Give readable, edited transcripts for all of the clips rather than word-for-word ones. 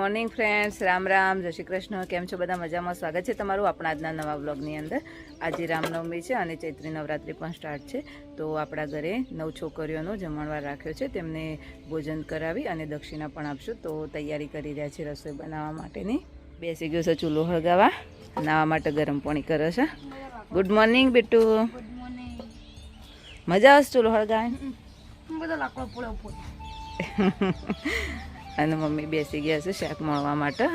Morning friends, Ram Ram, જય શ્રી કૃષ્ણ. કેમ છો બધા? મજામાં? સ્વાગત છે તમારું આપણા આજના નવા વ્લોગની અંદર. આજે રામનવમી છે અને ચૈત્રી નવરાત્રિ પણ સ્ટાર્ટ છે. તો આપણા ઘરે 9 છોકરીઓનો જમણવાર રાખ્યો છે. તેમને ભોજન કરાવી અને દક્ષિણા પણ આપશું. તો તૈયારી કરી રહ્યા છે રસોઈ બનાવવા માટેની. બેસી ગયો છે ચૂલો હળગાવા, નાવા માટે ગરમ પાણી કરે છે. ગુડ મોર્નિંગ બેટુ. મજા આવશે ચૂલો હળગાવે? અને મમ્મી બેસી ગયા છે શાક મળવા માટે.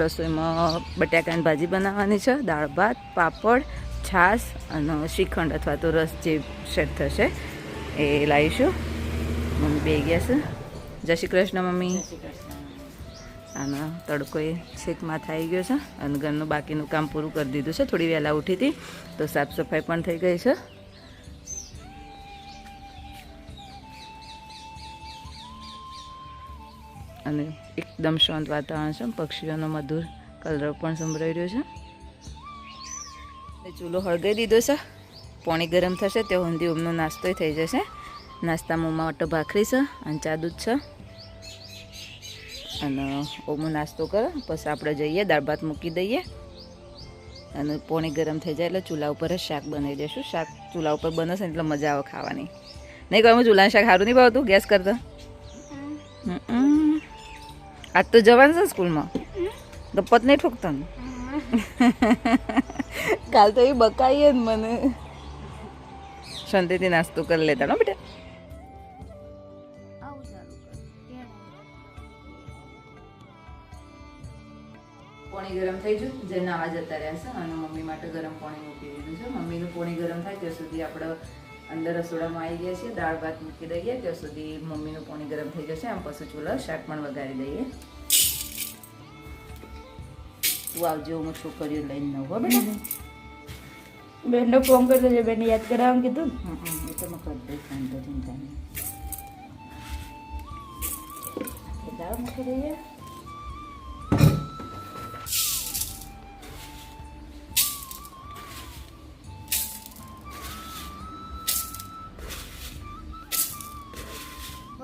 રસોઈમાં બટાકાની ભાજી બનાવવાની છે, દાળ ભાત, પાપડ, છાશ અને શ્રીખંડ અથવા તો રસ જે સેટ થશે એ લાવીશું. મમ્મી બે ગયા છે. જય શ્રી કૃષ્ણ મમ્મી. અને તડકો એ શેકમાં થઈ ગયો છે અને ઘરનું બાકીનું કામ પૂરું કરી દીધું છે. થોડી વહેલા ઉઠી હતી તો સાફ સફાઈ પણ થઈ ગઈ છે. અને એકદમ શાંત વાતાવરણ છે. પક્ષીઓનો મધુર કલરવ પણ સંભળાઈ રહ્યો છે. ચૂલો હળગાવી દીધો છે. પાણી ગરમ થશે તે ઊંધી ઊમનો નાસ્તો થઈ જશે. નાસ્તામાં માટે ભાખરી છે અને ચા દૂધ છે. અને ઓમનો નાસ્તો કરો પછી આપણે જઈએ દાળ ભાત મૂકી દઈએ અને પાણી ગરમ થઈ જાય એટલે ચૂલા ઉપર જ શાક બનાવી દઈશું. શાક ચૂલા ઉપર બનશે એટલે મજા આવે ખાવાની. નહીં કહું ચૂલાનું શાક સારું નહીં ભાવતું ગેસ કરતા? આજ તો જવાનું છે સ્કૂલમાં, ગપ્પત નહીં ઠોકતા ને? કાલ તો એ બકાઈએ જ મને. શાંતિથી નાસ્તો કરી લેતા ને બેટા. પાણી ગરમ થઈ ગયું, જે નાવા જતા રહ્યા છે અને મમ્મી માટે ગરમ પાણી મૂકી દીધું છે. મમ્મીનું પાણી ગરમ થાય ત્યાં સુધી આપણે અંદર રસોડામાં આવી ગયા છીએ. દાળ ભાત મૂકી દઈએ ત્યાં સુધી મમ્મીનું પાણી ગરમ થઈ જશે. આમ પછી ચૂલા શાક પણ વઘારી દઈએ. તું આવજો, હું છોકરીઓ લઈને નવ હો બેટા. બેનનો ફોન કરતો છે, બેન યાદ કરાવવાનું કીધું ને. એ તો મેં કરી દઈશ, શાંત ચિંતા નહીં. દાળ મૂકી દઈએ.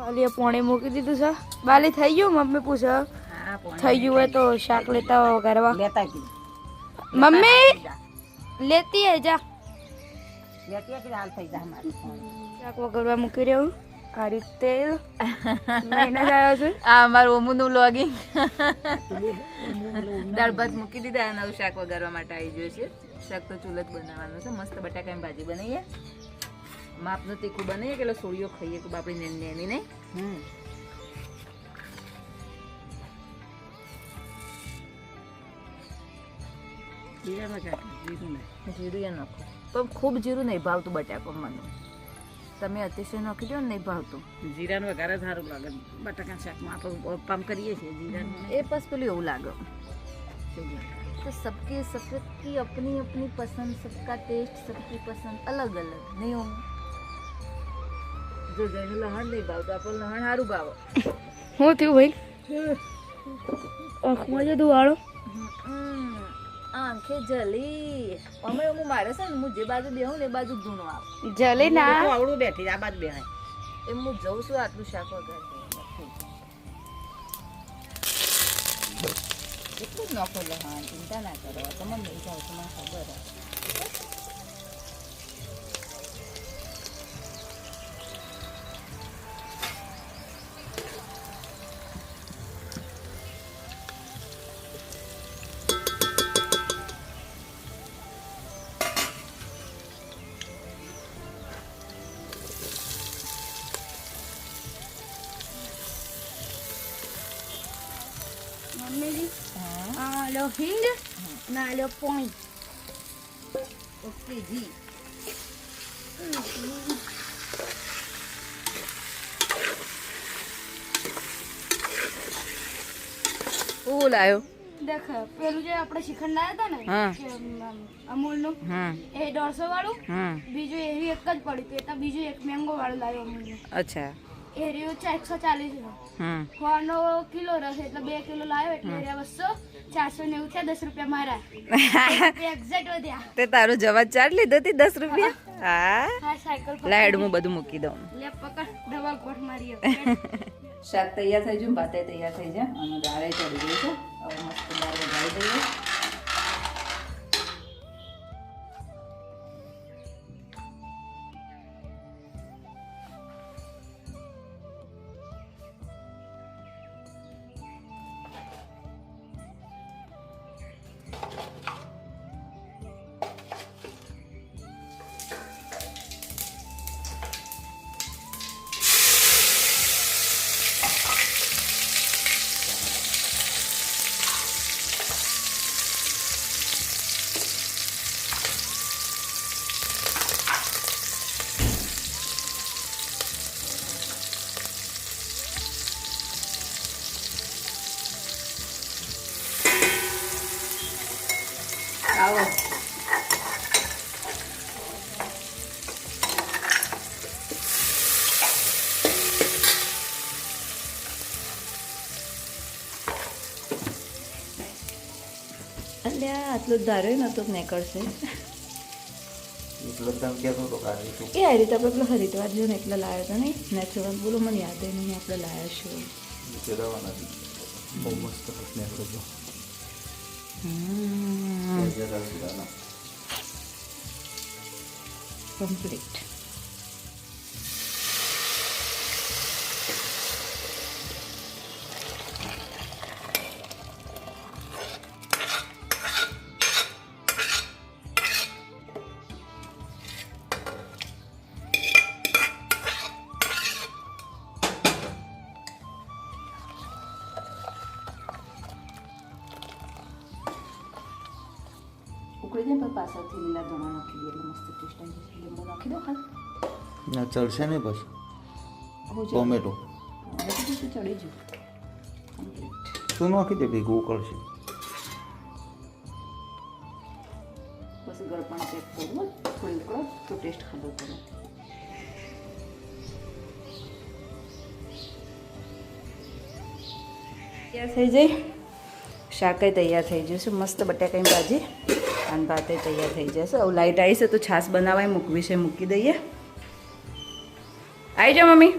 બાલી પાણી મૂકી દીધું છે. બાલી થઈ ગયું? મમ્મી પૂછે થઈ ગયું હોય તો શાક લેતા વઘારવા. મમ્મી લેતી હે જા. શાક વઘારવા મૂકી રહ્યું. આ રીતે લઈને જ આવ્યો છું. આ અમારું ઓમુનું વ્લોગિંગ. દાળ ભાત મૂકી દીધા અને શાક વઘારવા માટે આવી ગયો છે. શાક તો ચૂલ જ બનાવવાનું છે. મસ્ત બટાકાની ભાજી બનાવીએ, માપનું તીખું બનાવીએ કે સોળીઓ ખાઈએ કે બાપડી નેની નહીં. જીરું નાખો પણ ખૂબ જીરું નહીં ભાવતું બટાકો મને. તમે અતિશય નાખી દો ને નહીં ભાવતું. જીરાનું વઘારે સારું લાગે બટાકા શાકમાં. આપણે પમ કરીએ છીએ જીરાનું, એ બસ પેલું એવું લાગે. तो सबकी अपनी अपनी पसंद, सबका टेस्ट, सबकी पसंद अलग अलग नहीं हो. જો જઈને લહણ નહીં ભાવતું, આપણને લહણ સારું ભાવે. શું થયું ભાઈ? આંખમાં જતું વાળો આંખે જલી. અમે હું મારે છે ને, હું જે બાજુ બેહું ને એ બાજુ ધૂણો આવે. જલે ના આવડું બેઠી આ બાજુ બેહાય એમ હું જઉં છું આટલું શાક વગર. એટલું જ નોખો લહણ, ચિંતા ના કરો. તમને નહીં જાવ તો મને ખબર હે. મમ્મીજી આ લો હિંગ ના લો પોઈન્ટ. ઓકે જી. શું લાયો? દેખ પેલું જે આપણે શ્રીખંડ લાવ્યા હતા ને અમૂલનું, એ 150 વાળું. બીજું એવી એક જ પડ્યું હતું એટલે બીજું એક મેંગો વાળું લાવ્યો અમૂલનું. અચ્છા. એ રહ્યું 140 નો. ખોવાનો કિલો રસ એટલે 2 કિલો લાવ્યો એટલે 200, 490 થયા. 10 રૂપિયા મારા એક્ઝેક્ટ વધ્યા. તે તારો જવાબ ચાર લીધો હતી 10 રૂપિયા. હા હા સાયકલ લાઈડ હું બધું મૂકી દઉં. લે પકડ ડબલ કોટ મારી. શાક તૈયાર થઈ ગયું, ભાતે તૈયાર થઈ જાય અને દાળે ચડી ગઈ છે. હવે મસ્ત દાળ વઘારી દઈએ. આવો અલ્યા આટલું જ ધાર્યું નતું નીકળશે એટલો તમે ક્યાં નતો કાઢી તું એ આ રીતે આપણે પેલો હરિદ્વાર જો ને એટલે લાવ્યો હતો નહીં નેચરલ બોલો મને યાદ નહીં આપણે લાવ્યા છું ચડાવવા નથી બહુ મસ્ત નીકળો છો કમ્પ્લીટ. ઉકળી જાય પણ પાછળથી લીલા ધણા નાખી દે એટલે મસ્ત ટેસ્ટ આવી જશે. લીંબુ નાખી દો ખાલી. ના ચડશે ને પછી હું જો ટોમેટો બધું ચડી ગયું કમ્પ્લીટ. તું નાખી દે ભેગું ઉકળશે પછી ગળપણ ચેક કરવું થોડી ઉકળો તો ટેસ્ટ ખબર પડે. તૈયાર થઈ જાય. શાકે તૈયાર થઈ જશે મસ્ત બટાકાની ભાજી અને ભાતે તૈયાર થઈ જશે. હવે લાઈટ આવી છે તો છાશ બનાવાય મૂકવી છે મૂકી દઈએ. આવી જાઓ મમ્મી.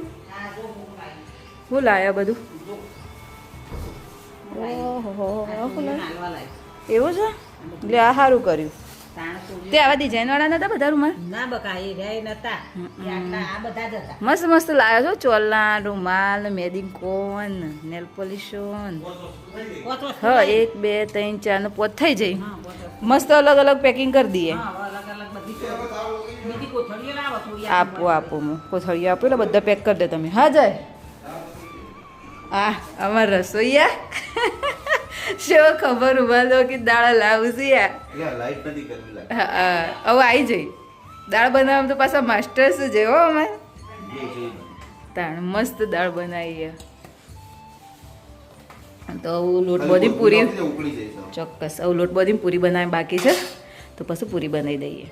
હું લાયા બધું ઓહો એવું છે એટલે આ સારું કર્યું. તે આવા ડિઝાઇન વાળા નતા બધા રૂમાલ ના બકા એ રહ્યા નતા આ બધા જ હતા. મસ્ત મસ્ત લાવ્યા છો ચોલના રૂમાલ મેદિંગ કોન નેલ પોલિશો હા 1 2 3 4 નો પોત થઈ જાય. મસ્ત અલગ અલગ પેકિંગ કરી દઈએ. અલગ અલગ બધી કોથળીઓ લાવો થોડી આપો આપો હું કોથળીઓ આપો એટલે બધા પેક કરી દે તમે. હા જાય આ અમાર રસોઈયા શું ખબર ઉભા દો કે દાળ લાવું છું યાર. લાઈટ નથી કરવી લાગે હા હવે આવી જઈ દાળ બનાવવામાં તો પાછા માસ્ટર છે જે હો અમે તાણ મસ્ત દાળ બનાવીએ. તો હવે લોટ બધી પૂરી ઉકળી જાય ચોક્કસ હવે લોટ બધી પૂરી બનાવી બાકી છે તો પછી પૂરી બનાવી દઈએ.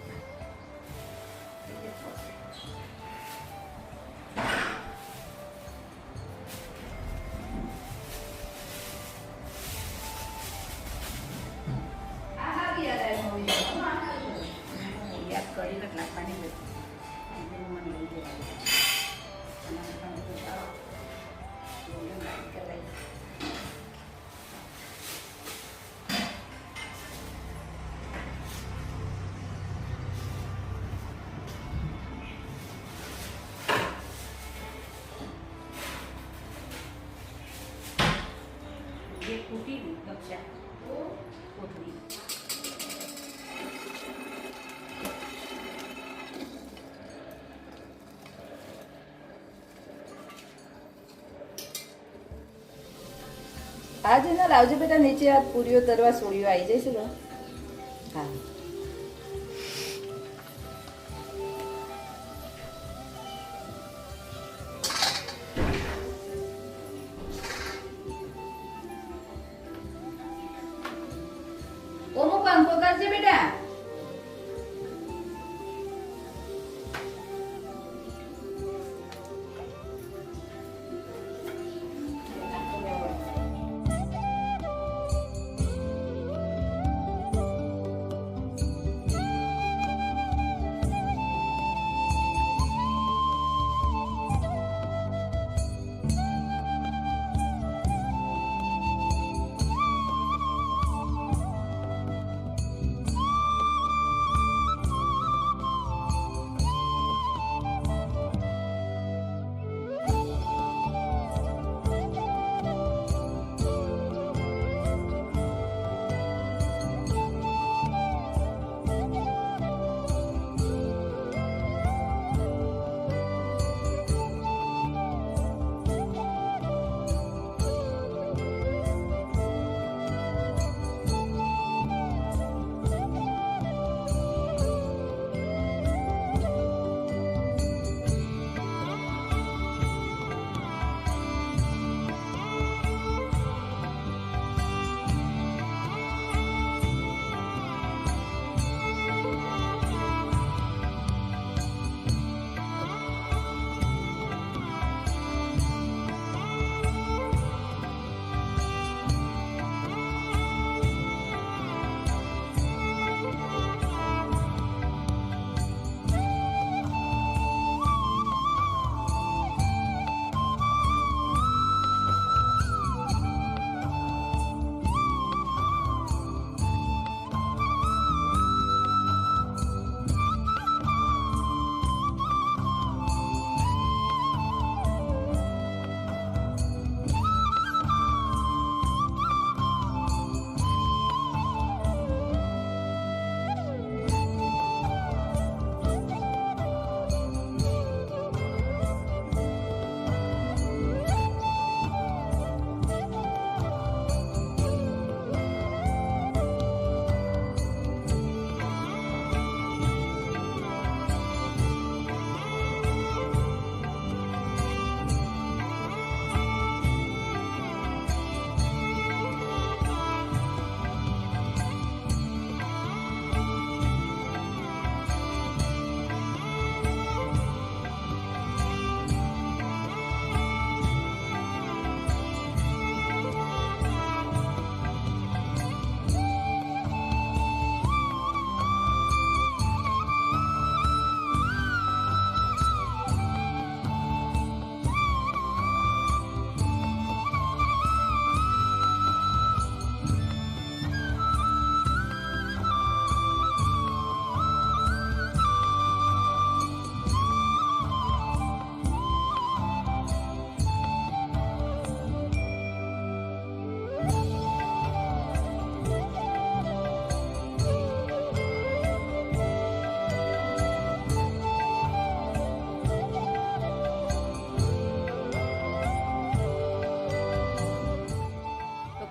આ છે ને લાવજો બેટા નીચે આ પૂરીઓ તરવા સોળીઓ આવી જશે ને. હા ઓમો પંખો કરજે બેટા.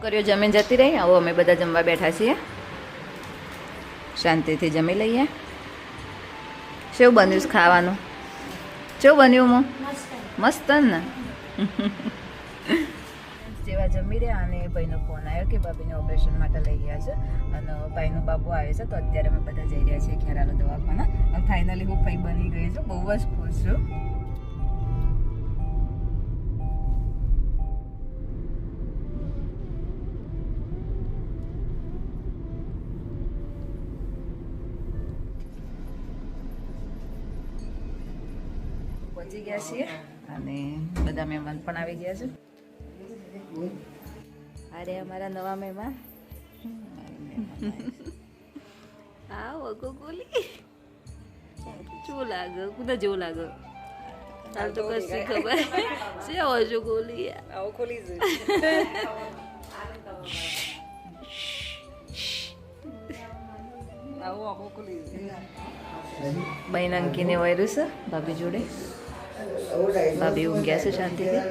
છોકરીઓ જમીન જતી રહી. આવો અમે બધા જમવા બેઠા છીએ. શાંતિથી જમી લઈએ. શું બન્યું છે ખાવાનું? શું બન્યું હું મસ્ત ને જેવા જમી રહ્યા અને ભાઈનો ફોન આવ્યો કે ભાભીને ઓપરેશન માટે લઈ ગયા છે અને ભાઈનો બાબુ આવે છે. તો અત્યારે અમે બધા જઈ રહ્યા છીએ ખેરાલુ દવાખાના. અને ફાઇનલી હું ભાઈ બની ગઈ છું. બહુ જ ખુશ છું. પહોંચી ગયા છીએ અને બધા મહેમાન પણ આવી ગયા છે. અરે અમારા નવા મહેમાન આવો ગોગોલી શું લાગે કુદા જેવું લાગે હાલ તો કશી ખબર છે આવો છો ગોલી આવો ખોલી બહેન અંકીને વાયરું છે ભાભી જોડે. ભાભી ઊંઘ્યા છે શાંતિથી.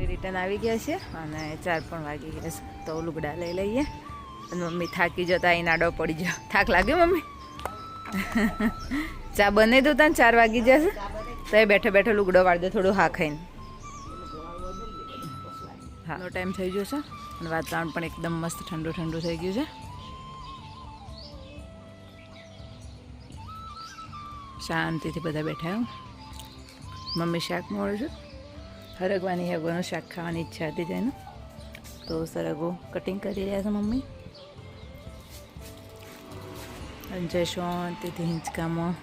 રિટર્ન આવી ગયા છે અને 4 પણ વાગી ગયા છે. તો લુગડા લઈ લઈએ. અને મમ્મી થાકી જતા અહીં નાડો પડી ગયો. થાક લાગ્યો મમ્મી? ચા બનાવી દઉં તને 4 વાગી જશે તો એ બેઠો બેઠો લુગડો વાળી દે થોડું હા ખાઈને. હા નો ટાઈમ થઈ ગયો છે અને વાતાવરણ પણ એકદમ મસ્ત ઠંડુ ઠંડુ થઈ ગયું છે. શાંતિથી બધા બેઠા. મમ્મી શાક મોડું છું. હરગવાની હેગોનું શાક ખાવાની ઈચ્છા હતી તેનું તો સરગો કટિંગ કરી રહ્યા છે મમ્મી. અંજય શાંતિથી હિંચકામાં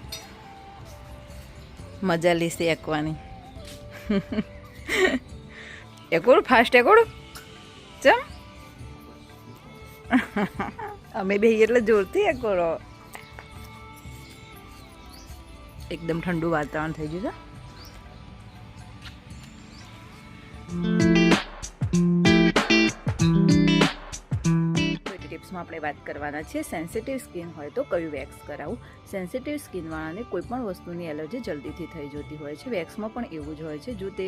મજા લીશે એકવાની. એકોડું ફાસ્ટ એકોડું ચમ અમે બે એટલે જોરથી એકોડો. એકદમ ઠંડુ વાતાવરણ થઈ ગયું છે. ટિપ્સમાં આપણે વાત કરવાના છીએ સેન્સિટિવ સ્કિન હોય તો કયું વેક્સ કરાવવું. સેન્સિટિવ સ્કિનવાળાને કોઈ પણ વસ્તુની એલર્જી જલ્દીથી થઈ જતી હોય છે. વેક્સમાં પણ એવું જ હોય છે. જો તે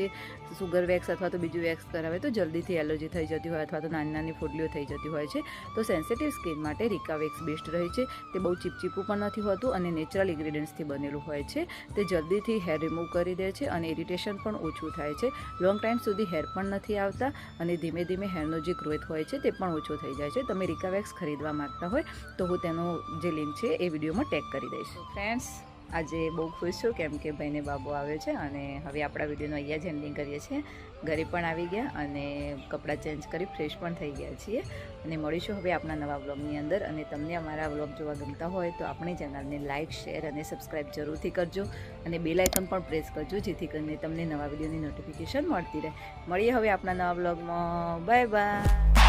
સુગર વેક્સ અથવા તો બીજું વેક્સ કરાવે તો જલ્દીથી એલર્જી થઈ જતી હોય અથવા તો નાની નાની ફોડલીઓ થઈ જતી હોય છે. તો સેન્સિટિવ સ્કિન માટે રિકા વેક્સ બેસ્ટ રહે છે. તે બહુ ચીપચીપું પણ નથી હોતું અને નેચરલ ઇન્ગ્રીડિયન્ટ્સથી બનેલું હોય છે. તે જલ્દીથી હેર રિમૂવ કરી દે છે અને ઇરિટેશન પણ ઓછું થાય છે. લોંગ ટાઈમ સુધી હેર પણ નથી આવતા અને ધીમે ધીમે હેરનો જે ગ્રોથ હોય છે તે પણ ઓછો થઈ જાય છે. તમે રિકા વેક્સ ખરીદવા માંગતા હોય તો હું તેનો જે લિંક છે એ વિડીયોમાં ટેગ કરી દઈશ. ફ્રેન્ડ્સ આજે બહુ ખુશ છું કેમ કે ભાઈને બાબો આવ્યો છે અને હવે આપણા વિડીયોનો અહીંયા જ એન્ડિંગ કરીએ છીએ. ઘરે પણ આવી ગયા અને કપડાં ચેન્જ કરી ફ્રેશ પણ થઈ ગયા છીએ અને મળીશું હવે આપણા નવા વ્લોગની અંદર. અને તમને અમારા વ્લોગ જોવા ગમતા હોય તો આપણી ચેનલને લાઇક શેર અને સબસ્ક્રાઈબ જરૂરથી કરજો અને બેલ આઇકન પણ પ્રેસ કરજો જેથી કરીને તમને નવા વિડીયોની નોટિફિકેશન મળતી રહે. મળીએ હવે આપણા નવા વ્લોગમાં. Bye bye.